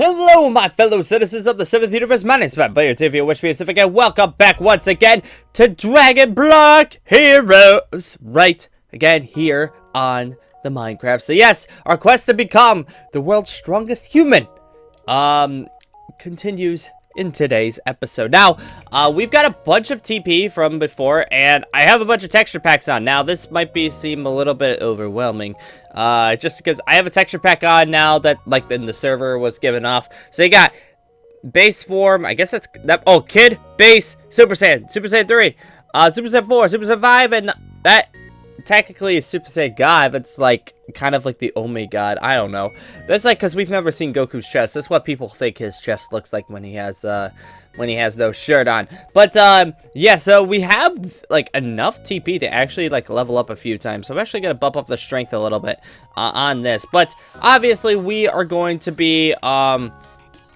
Hello, my fellow citizens of the 7th universe. My name is Matt Player TV, Wish Pacific, and welcome back once again to Dragon Block Heroes. Right, again, here on the Minecraft. So yes, our quest to become the world's strongest human, continues in today's episode. Now, we've got a bunch of TP from before, and I have a bunch of texture packs on. Now, this might seem a little bit overwhelming, just because I have a texture pack on now that, like, then the server was given off. So you got base form, I guess that's, oh, Kid, Base, Super Saiyan 3, Super Saiyan 4, Super Saiyan 5, and that technically is Super Saiyan God, but it's like kind of like the Omega God. I don't know. That's like because we've never seen Goku's chest. That's what people think his chest looks like when he has no shirt on. But yeah, so we have like enough TP to actually like level up a few times. So I'm actually gonna bump up the strength a little bit on this. But obviously we are going to be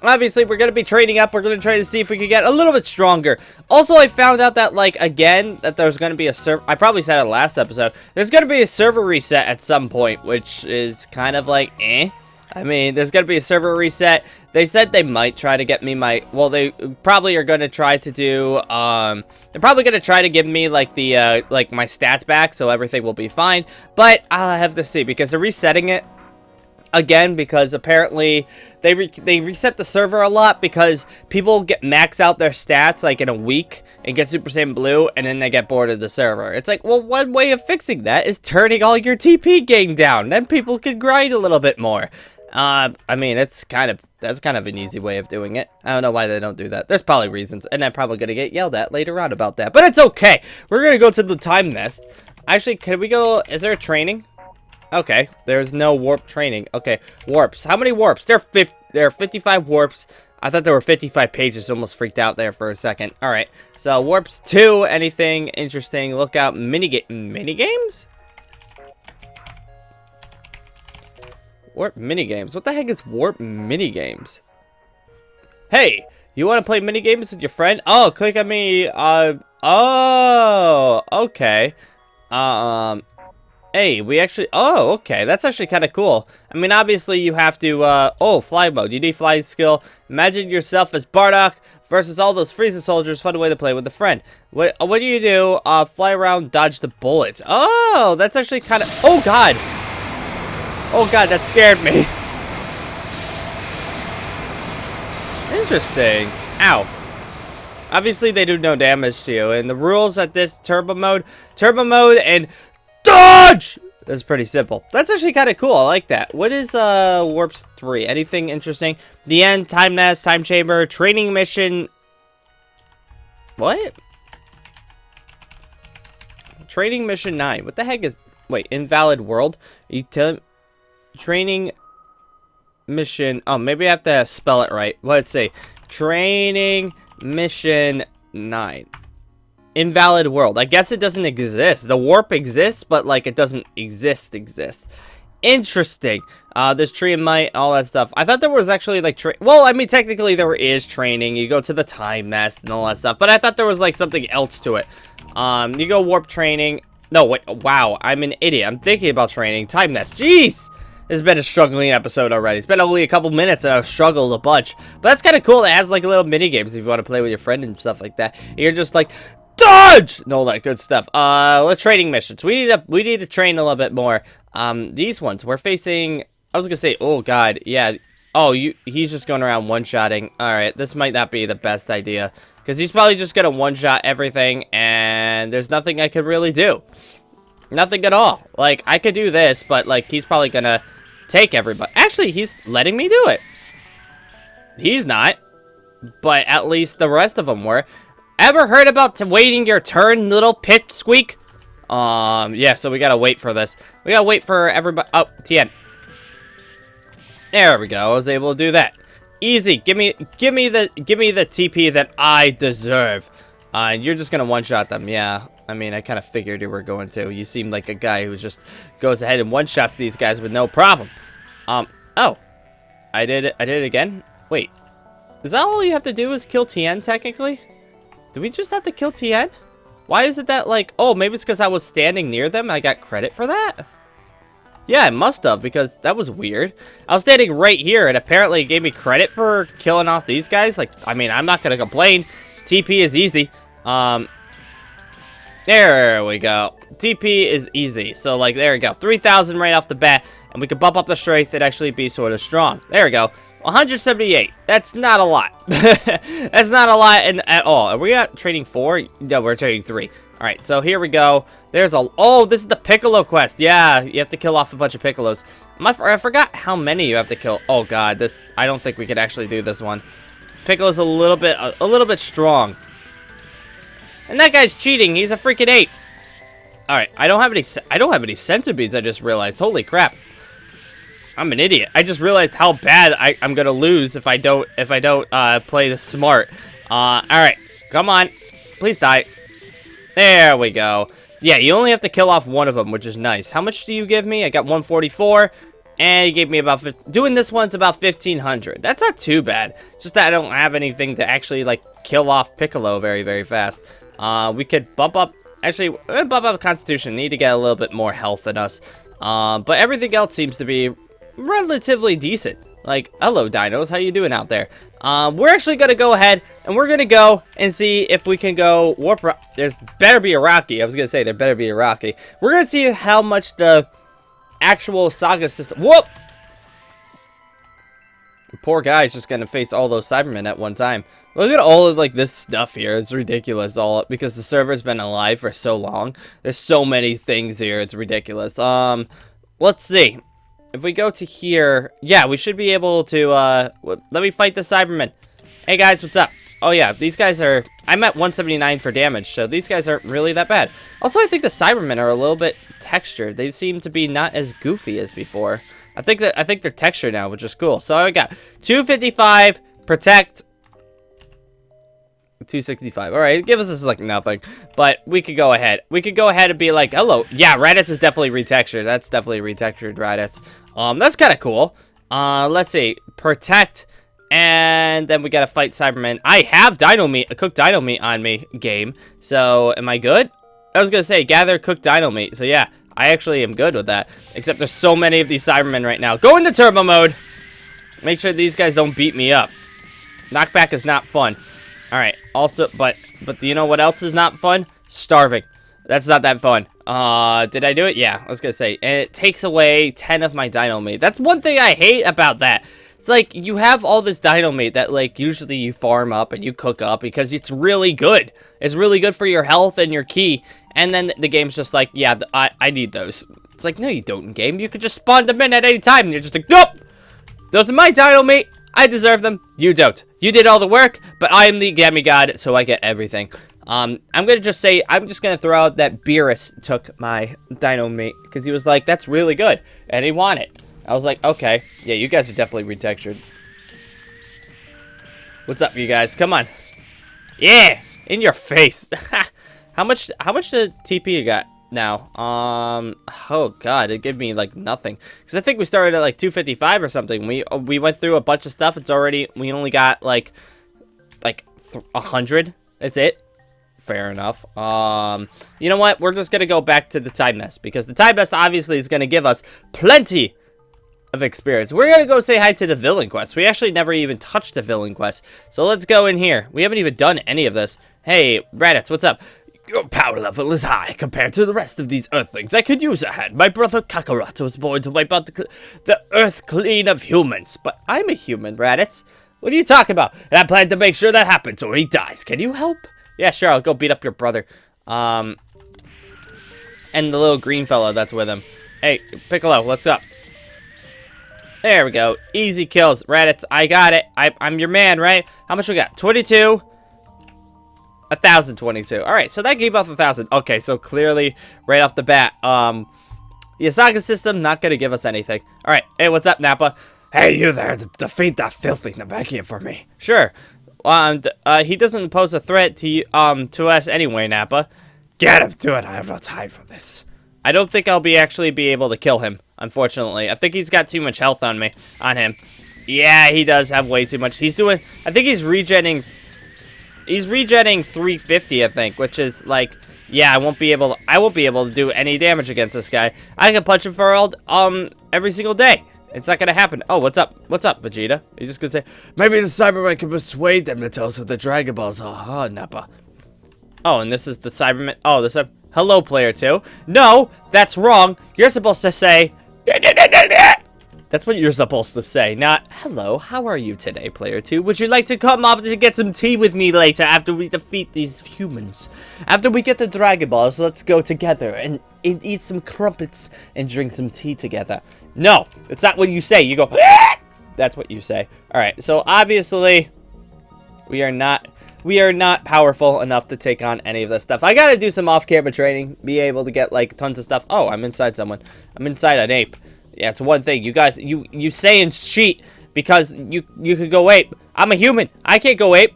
obviously, we're going to be trading up. We're going to try to see if we can get a little bit stronger. Also, I found out that, like, again, that there's going to be a server... I probably said it last episode. There's going to be a server reset at some point, which is kind of like, eh. I mean, there's going to be a server reset. They said they might try to get me my... Well, they probably are going to try to do... They're probably going to try to give me, like, the, like, my stats back, so everything will be fine. But I'll have to see, because they're resetting it again, because apparently they reset the server a lot because people max out their stats like in a week and get Super Saiyan Blue, and then they get bored of the server. It's like, well, one way of fixing that is turning all your TP gain down. Then people can grind a little bit more. I mean, that's kind of an easy way of doing it. I don't know why they don't do that. There's probably reasons, and I'm probably gonna get yelled at later on about that. But it's okay. We're gonna go to the time nest. Actually, can we go? Is there a training? Okay, there's no warp training. Okay, warps. How many warps? There are 55 warps. I thought there were 55 pages. Almost freaked out there for a second. All right, so warps 2. Anything interesting? Look out. Minigames? Warp minigames. What the heck is warp minigames? Hey, you want to play minigames with your friend? Oh, click on me. Oh, okay. Hey, we actually... Oh, okay. That's actually kind of cool. I mean, obviously, you have to... Oh, fly mode. You need flying skill. Imagine yourself as Bardock versus all those Frieza soldiers. Fun way to play with a friend. What do you do? Fly around, dodge the bullets. Oh, that's actually kind of... Oh, God. Oh, God, that scared me. Interesting. Ow. Obviously, they do no damage to you. And the rules at this turbo mode and... Dodge! That's pretty simple. That's actually kind of cool. I like that. What is warps 3? Anything interesting? The end, time nest, time chamber, training mission. What? Training mission 9. What the heck is... Wait, invalid world? You tell... Training mission... Oh, maybe I have to spell it right. Let's see. Training mission 9. Invalid world. I guess it doesn't exist. The warp exists, but like it doesn't exist. Interesting. There's tree and might, all that stuff. I thought there was actually like well, I mean, technically there is training. You go to the time nest and all that stuff, but I thought there was like something else to it. You go warp training. No, wait. Wow, I'm an idiot. I'm thinking about training. Time nest. Jeez. It's been a struggling episode already. It's been only a couple minutes and I've struggled a bunch. But that's kind of cool. It has like little mini games if you want to play with your friend and stuff like that. You're just like, dodge and all that good stuff. Training missions. We need to train a little bit more. These ones we're facing. I was gonna say, oh God, yeah. Oh, he's just going around one-shotting. All right, this might not be the best idea because he's probably just gonna one-shot everything, and there's nothing I could really do. Nothing at all. Like I could do this, but like he's probably gonna take everybody. Actually, he's letting me do it. He's not, but at least the rest of them were. Ever heard about waiting your turn, little pipsqueak? Yeah, so we gotta wait for this. We gotta wait for everybody. Oh, Tien. There we go. I was able to do that. Easy. Give me the TP that I deserve. You're just gonna one-shot them. Yeah. I mean, I kind of figured you were going to. You seem like a guy who just goes ahead and one-shots these guys with no problem. Oh. I did it again? Wait. Is that all you have to do is kill Tien, technically? Do we just have to kill Tien? Why is it that, like... Oh, maybe it's because I was standing near them and I got credit for that? Yeah, it must have, because that was weird. I was standing right here, and apparently it gave me credit for killing off these guys. Like, I mean, I'm not gonna complain. TP is easy. There we go. TP is easy. So, like, there we go. 3,000 right off the bat, and we can bump up the strength and actually be sort of strong. There we go. 178. That's not a lot. That's not a lot at all. Are we at training 4? No, we're training 3. All right, so here we go. There's a... Oh, this is the Piccolo quest. Yeah, you have to kill off a bunch of Piccolos. I forgot how many you have to kill. Oh, God. This... I don't think we could actually do this one. Piccolo's a little bit strong. And that guy's cheating. He's a freaking 8. All right, I don't have any sensor beads, I just realized. Holy crap. I'm an idiot. I just realized how bad I'm gonna lose if I don't play this smart. All right, come on, please die. There we go. Yeah, you only have to kill off one of them, which is nice. How much do you give me? I got 144, and you gave me about 50. Doing this one's about 1,500. That's not too bad. Just that I don't have anything to actually like kill off Piccolo very, very fast. We could bump up. Actually, bump up Constitution. Need to get a little bit more health in us. But everything else seems to be relatively decent. Like, hello, dinos. How you doing out there? We're actually going to go ahead, and we're going to go and see if we can go warp... There's better be a Rocky. I was going to say there better be a Rocky. We're going to see how much the actual Saga system... Whoop! Poor guy's just going to face all those Cybermen at one time. Look at all of, like, this stuff here. It's ridiculous. All because the server's been alive for so long. There's so many things here. It's ridiculous. Let's see. If we go to here, yeah, we should be able to, let me fight the Cybermen. Hey, guys, what's up? Oh, yeah, these guys are, I'm at 179 for damage, so these guys aren't really that bad. Also, I think the Cybermen are a little bit textured. They seem to be not as goofy as before. I think they're textured now, which is cool. So I got 255, protect, 265. All right, give us this like nothing, but we could go ahead. We could go ahead and be like, hello. Yeah, Raditz is definitely retextured. That's definitely retextured Raditz. That's kind of cool. Let's see, protect, and then we gotta fight Cybermen. I have dino meat, cooked dino meat on me, game. So am I good? I was gonna say gather cooked dino meat. So yeah, I actually am good with that. Except there's so many of these Cybermen right now. Go into turbo mode. Make sure these guys don't beat me up. Knockback is not fun. All right. Also, but do you know what else is not fun? Starving. That's not that fun. Did I do it? Yeah, I was gonna say. And it takes away 10 of my dino meat. That's one thing I hate about that. It's like you have all this dino meat that like usually you farm up and you cook up because it's really good. It's really good for your health and your ki. And then the game's just like, yeah, I need those. It's like, no, you don't in game. You could just spawn them in at any time. And you're just like, nope. Those are my dino meat. I deserve them. You don't. You did all the work, but I am the demigod, so I get everything. I'm gonna just say, I'm just gonna throw out that Beerus took my dino meat because he was like, that's really good, and he wanted it. I was like, okay, yeah, you guys are definitely retextured. What's up, you guys? Come on. Yeah, in your face. How much the TP you got now? Oh god, it gave me like nothing because I think we started at like 255 or something. We went through a bunch of stuff. It's already, we only got like 100. That's it. Fair enough. You know what? We're just gonna go back to the time nest because the time nest obviously is gonna give us plenty of experience. We're gonna go say hi to the villain quest. We actually never even touched the villain quest, so let's go in here. We haven't even done any of this. Hey, Raditz, what's up? Your power level is high compared to the rest of these Earthlings. I could use a hand. My brother Kakarot was born to wipe out the Earth clean of humans. But I'm a human, Raditz. What are you talking about? And I plan to make sure that happens or he dies. Can you help? Yeah, sure. I'll go beat up your brother. And the little green fella that's with him. Hey, Piccolo, what's up? There we go. Easy kills. Raditz, I got it. I'm your man, right? How much we got? 22. 1,022. All right, so that gave off 1,000. Okay, so clearly right off the bat, the Saga system not gonna give us anything. All right, hey, what's up, Nappa? Hey, you there? Defeat that filthy Nabakian for me. Sure. He doesn't pose a threat to us anyway, Nappa. Get him to it. I have no time for this. I don't think I'll actually be able to kill him, unfortunately. I think he's got too much health on him. Yeah, he does have way too much. I think he's regenning He's regenning 350, I think, which is like, yeah, I won't be able to do any damage against this guy. I can punch him for every single day. It's not gonna happen. Oh, what's up? What's up, Vegeta? You're just gonna say, maybe the Cyberman can persuade them to tell us what the Dragon Balls are, Nappa. Oh, and this is the Cyberman. Oh, this is hello, player 2. No, that's wrong. You're supposed to say, that's what you're supposed to say, not, hello, how are you today, player 2? Would you like to come up to get some tea with me later after we defeat these humans? After we get the Dragon Balls, let's go together and eat some crumpets and drink some tea together. No, that's not what you say. You go, that's what you say. All right, so obviously, we are not powerful enough to take on any of this stuff. I gotta do some off-camera training, be able to get, like, tons of stuff. Oh, I'm inside someone. I'm inside an ape. Yeah, it's one thing. You guys, you say and cheat because you could go ape. I'm a human. I can't go ape.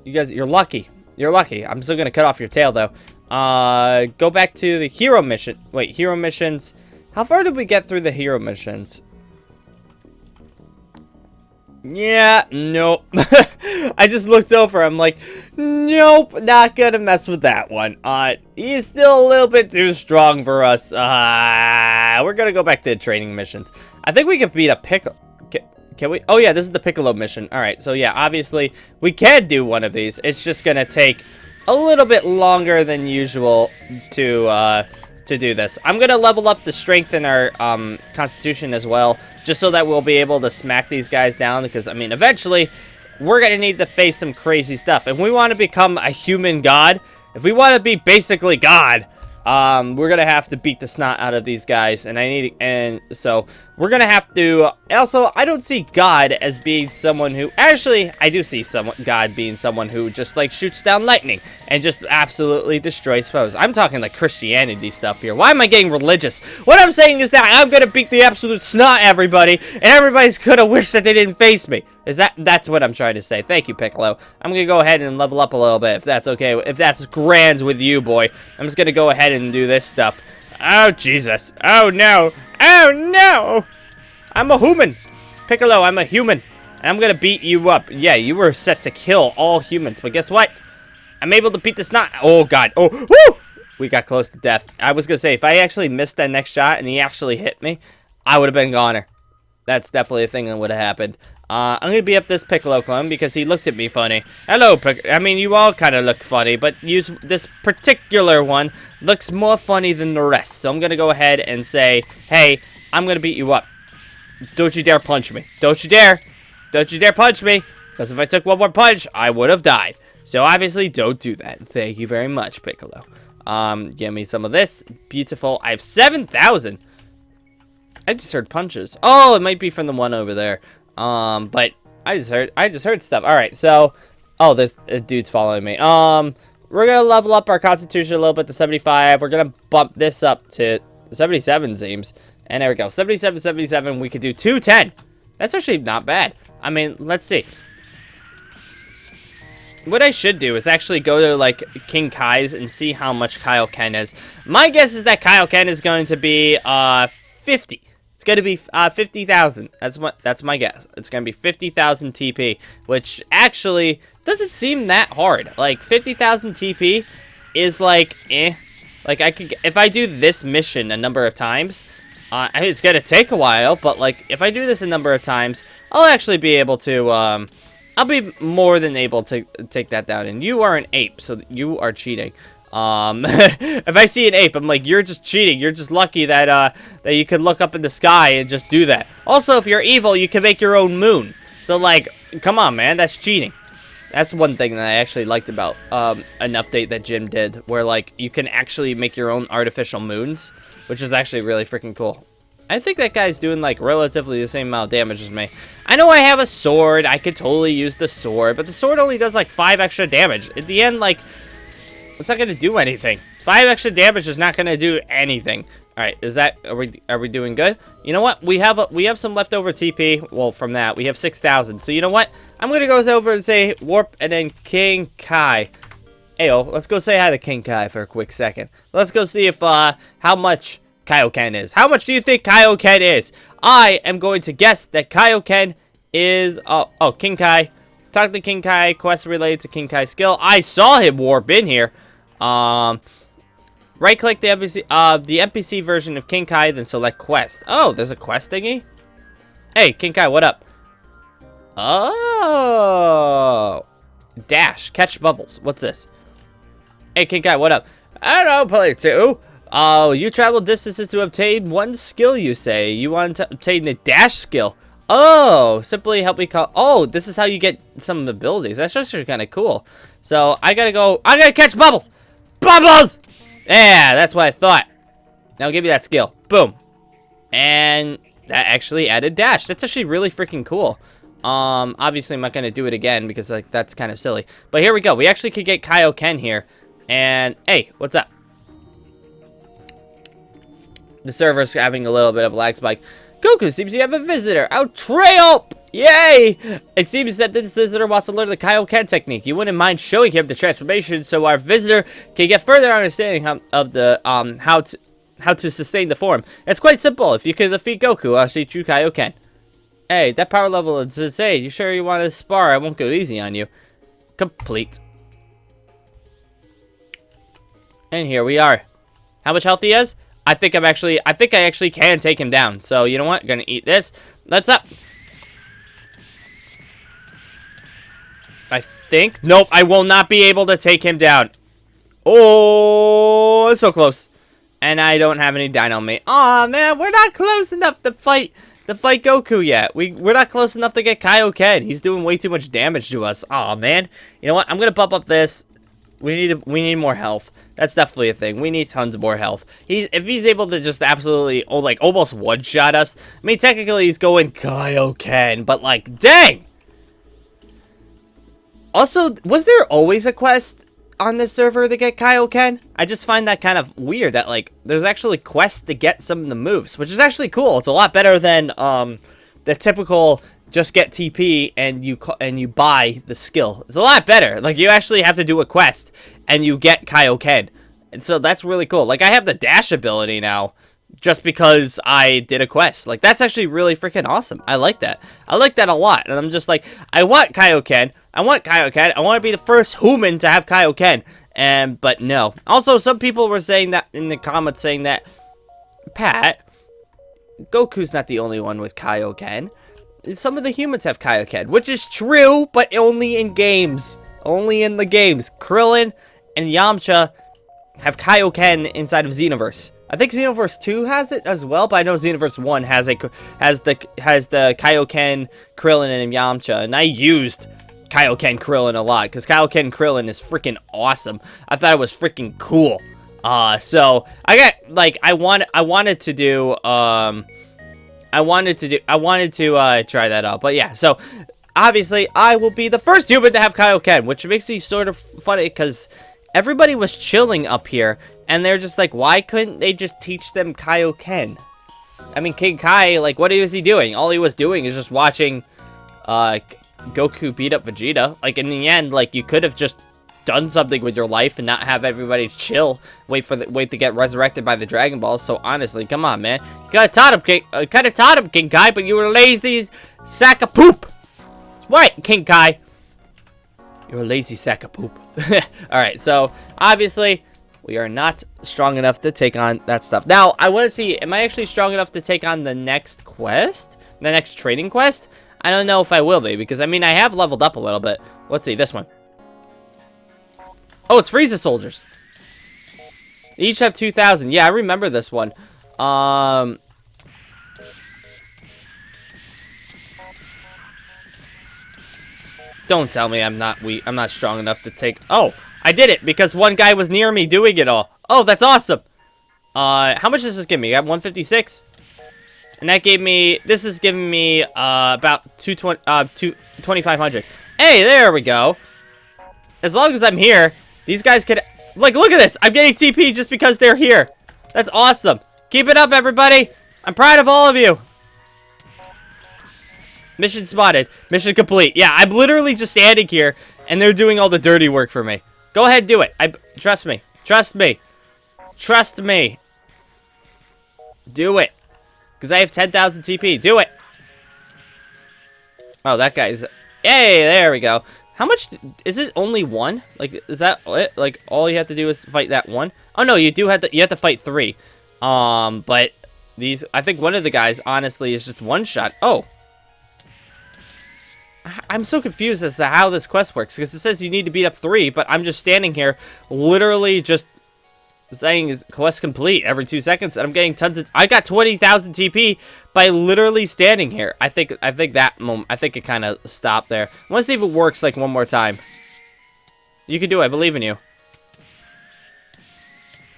You guys, you're lucky. You're lucky. I'm still gonna cut off your tail, though. Go back to the hero mission. Wait, hero missions. How far did we get through the hero missions? Yeah, nope. I just looked over. I'm like, nope, not gonna mess with that one. He's still a little bit too strong for us. We're gonna go back to the training missions. I think we can beat a Piccolo. Can we? Oh yeah, this is the Piccolo mission. All right, so yeah, obviously we can do one of these. It's just gonna take a little bit longer than usual to do this. I'm gonna level up the strength in our constitution as well, just so that we'll be able to smack these guys down, because I mean eventually we're gonna need to face some crazy stuff. If we want to become a human god, if we want to be basically God, we're gonna have to beat the snot out of these guys, and so we're gonna have to. Also, I don't see God as being someone who, actually, I do see God being someone who just like shoots down lightning and just absolutely destroys foes. I'm talking like Christianity stuff here. Why am I getting religious? What I'm saying is that I'm gonna beat the absolute snot everybody, and everybody's gonna wish that they didn't face me. That's what I'm trying to say. Thank you, Piccolo. I'm gonna go ahead and level up a little bit, if that's okay. If that's grand with you, boy. I'm just gonna go ahead and do this stuff. Oh, Jesus. Oh, no. Oh, no. I'm a human. Piccolo, I'm a human. And I'm gonna beat you up. Yeah, you were set to kill all humans, but guess what? I'm able to beat the snot. Oh, God. Oh, woo! We got close to death. I was gonna say, if I actually missed that next shot and he actually hit me, I would have been goner. That's definitely a thing that would have happened. I'm going to be up this Piccolo clone because he looked at me funny. Hello, I mean, you all kind of look funny, but this particular one looks more funny than the rest. So I'm going to go ahead and say, hey, I'm going to beat you up. Don't you dare punch me. Don't you dare. Don't you dare punch me. Because if I took one more punch, I would have died. So obviously, don't do that. Thank you very much, Piccolo. Give me some of this. Beautiful. I have 7,000. I just heard punches. Oh, it might be from the one over there. But I just heard stuff. All right, so, oh, there's dude's following me. We're gonna level up our constitution a little bit to 75. We're gonna bump this up to 77, seems. And there we go, 77, 77. We could do 210. That's actually not bad. I mean, let's see. What I should do is actually go to, like, King Kai's and see how much Kaioken is. My guess is that Kaioken is going to be, 50. It's going to be 50,000. That's my guess. It's going to be 50,000 TP, which actually doesn't seem that hard. Like 50,000 TP is like Like I could, if I do this mission a number of times, I mean, it's going to take a while, but like if I do this a number of times, I'll actually be able to I'll be more than able to take that down. And you are an ape, so you are cheating. If I see an ape, I'm like, you're just cheating. You're just lucky that that you can look up in the sky and just do that. Also, if you're evil, you can make your own moon. So like, come on, man, that's cheating. That's one thing that I actually liked about an update that Jim did, where like you can actually make your own artificial moons, which is actually really freaking cool. I think that guy's doing like relatively the same amount of damage as me. I know I have a sword. I could totally use the sword, but the sword only does like 5 extra damage. At the end, like, it's not gonna do anything. 5 extra damage is not gonna do anything. All right, is that, are we doing good? You know what? We have some leftover TP. Well, from that we have 6,000. So you know what? I'm gonna go over and say warp and then King Kai. Ayo, let's go say hi to King Kai for a quick second. Let's go see if how much Kaioken is. How much do you think Kaioken is? I am going to guess that Kaioken is oh King Kai. Talk to King Kai. Quest related to King Kai's skill. I saw him warp in here. Right-click the NPC version of King Kai, then select quest. Oh, there's a quest thingy? Hey, King Kai, what up? Oh. Dash. Catch bubbles. What's this? Hey, King Kai, what up? I don't know, player 2. Oh, you travel distances to obtain one skill, you say. You want to obtain the dash skill. Oh, simply help me call. Oh, this is how you get some of the abilities. That's actually kind of cool. So, I gotta catch bubbles. Bubbles! Yeah, that's what I thought. Now give me that skill. Boom. And that actually added dash. That's actually really freaking cool. Obviously I'm not gonna do it again because like that's kind of silly. But here we go. We actually could get Kaioken here. And hey, what's up? The server's having a little bit of a lag spike. Goku seems to have a visitor. owTreyalP! Yay! It seems that this visitor wants to learn the Kaioken technique. You wouldn't mind showing him the transformation so our visitor can get further understanding of the how to sustain the form. It's quite simple. If you can defeat Goku, I'll teach you Kaioken. Hey, that power level is insane. You sure you want to spar? I won't go easy on you. Complete. And here we are. How much health he has? I think I actually can take him down. So you know what? I'm gonna eat this. Let's up. I think. Nope, I will not be able to take him down. Oh, it's so close. And I don't have any dino on me. Aw, man, we're not close enough to fight Goku yet. We're not close enough to get Kaioken. He's doing way too much damage to us. Aw, man. You know what? I'm gonna bump up this. We need more health. That's definitely a thing. We need tons more health. If he's able to just absolutely almost one-shot us. I mean, technically he's going Kaioken, but like, dang. Also, was there always a quest on this server to get Kaioken? I just find that kind of weird that like there's actually quests to get some of the moves, which is actually cool. It's a lot better than the typical just get TP and you buy the skill. It's a lot better. Like you actually have to do a quest and you get Kaioken. And so that's really cool. Like I have the dash ability now just because I did a quest. Like that's actually really freaking awesome. I like that. I like that a lot. And I'm just like, I want Kaioken. I want Kaioken. I want to be the first human to have Kaioken. But no. Also, some people were saying that in the comments saying that, Pat, Goku's not the only one with Kaioken. Some of the humans have Kaioken, which is true, but only in games. Only in the games. Krillin and Yamcha have Kaioken inside of Xenoverse. I think Xenoverse 2 has it as well, but I know Xenoverse 1 has the Kaioken, Krillin, and Yamcha, and I used Kaioken Krillin a lot because Kaioken Krillin is freaking awesome. I thought it was freaking cool. So I got like I wanted to try that out, but yeah. So obviously I will be the first human to have Kaioken, which makes me sort of funny because everybody was chilling up here, and they're just like, why couldn't they just teach them Kaioken? I mean, King Kai, like, what was he doing? All he was doing is just watching Goku beat up Vegeta. Like, in the end, like, you could have just done something with your life and not have everybody chill, wait to get resurrected by the Dragon Balls. So honestly, come on, man. You kind of taught him, King Kai, but you were a lazy sack of poop. That's right, King Kai. You're a lazy sack of poop. Alright, so obviously we are not strong enough to take on that stuff. Now, I want to see, am I actually strong enough to take on the next quest? The next trading quest? I don't know if I will be, because I mean, I have leveled up a little bit. Let's see, this one. Oh, it's Frieza soldiers. They each have 2,000. Yeah, I remember this one. Don't tell me I'm not strong enough to take... Oh, I did it because one guy was near me doing it all. Oh, that's awesome. How much does this give me? I got 156. And that gave me... This is giving me about 2,500. Hey, there we go. As long as I'm here, these guys could... Like, look at this. I'm getting TP just because they're here. That's awesome. Keep it up, everybody. I'm proud of all of you. Mission spotted. Mission complete. Yeah, I'm literally just standing here, and they're doing all the dirty work for me. Go ahead, do it. Trust me. Trust me. Trust me. Do it. Because I have 10,000 TP. Do it. Oh, that guy's... Hey, there we go. How much is it? Only one? Like, is that it? Like, all you have to do is fight that one? Oh no, you have to fight 3. But these, I think one of the guys honestly is just one shot. Oh, I'm so confused as to how this quest works, because it says you need to beat up 3, but I'm just standing here literally just saying is quest complete every 2 seconds, and I'm getting tons of. I got 20,000 TP by literally standing here. I think that moment, I think it kind of stopped there. I want to see if it works like one more time. You can do it. I believe in you.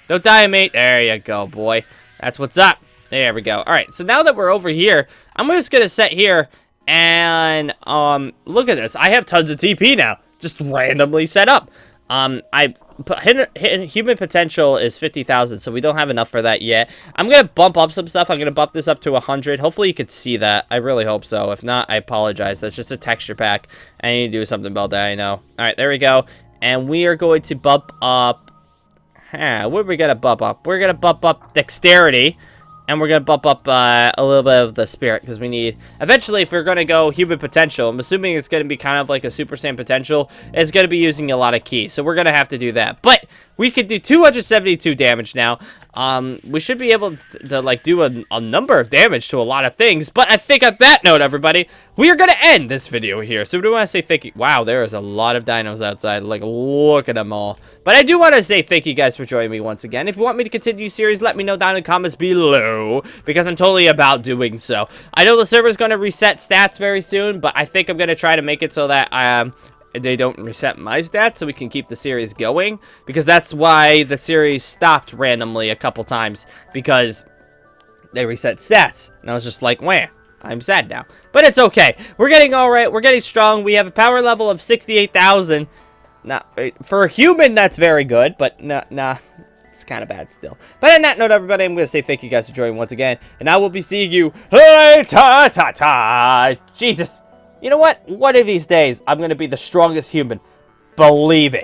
Don't die, mate. There you go, boy. That's what's up. There we go. All right. So now that we're over here, I'm just gonna sit here and look at this. I have tons of TP now, just randomly set up. I put human potential is 50,000, so we don't have enough for that yet. I'm gonna bump up some stuff. I'm gonna bump this up to 100. Hopefully you could see that. I really hope so. If not, I apologize. That's just a texture pack. I need to do something about that. I know. All right, there we go. And we are going to bump up. What are we gonna bump up? We're gonna bump up dexterity. And we're going to bump up a little bit of the spirit, because we need... Eventually, if we're going to go human potential, I'm assuming it's going to be kind of like a Super Saiyan potential, it's going to be using a lot of ki. So we're going to have to do that. But we could do 272 damage now. We should be able to like, do a number of damage to a lot of things. But I think on that note, everybody, we are going to end this video here. So we do want to say thank you. Wow, there is a lot of dinos outside. Like, look at them all. But I do want to say thank you guys for joining me once again. If you want me to continue series, let me know down in the comments below, because I'm totally about doing so. I know the server's going to reset stats very soon, but I think I'm going to try to make it so that they don't reset my stats, so we can keep the series going, because that's why the series stopped randomly a couple times, because they reset stats, and I was just like, wah, I'm sad now. But it's okay. We're getting alright. We're getting strong. We have a power level of 68,000. For a human, that's very good, but nah, it's kind of bad still. But on that note, everybody, I'm going to say thank you guys for joining once again, and I will be seeing you later. Jesus. You know what? One of these days, I'm going to be the strongest human. Believe it.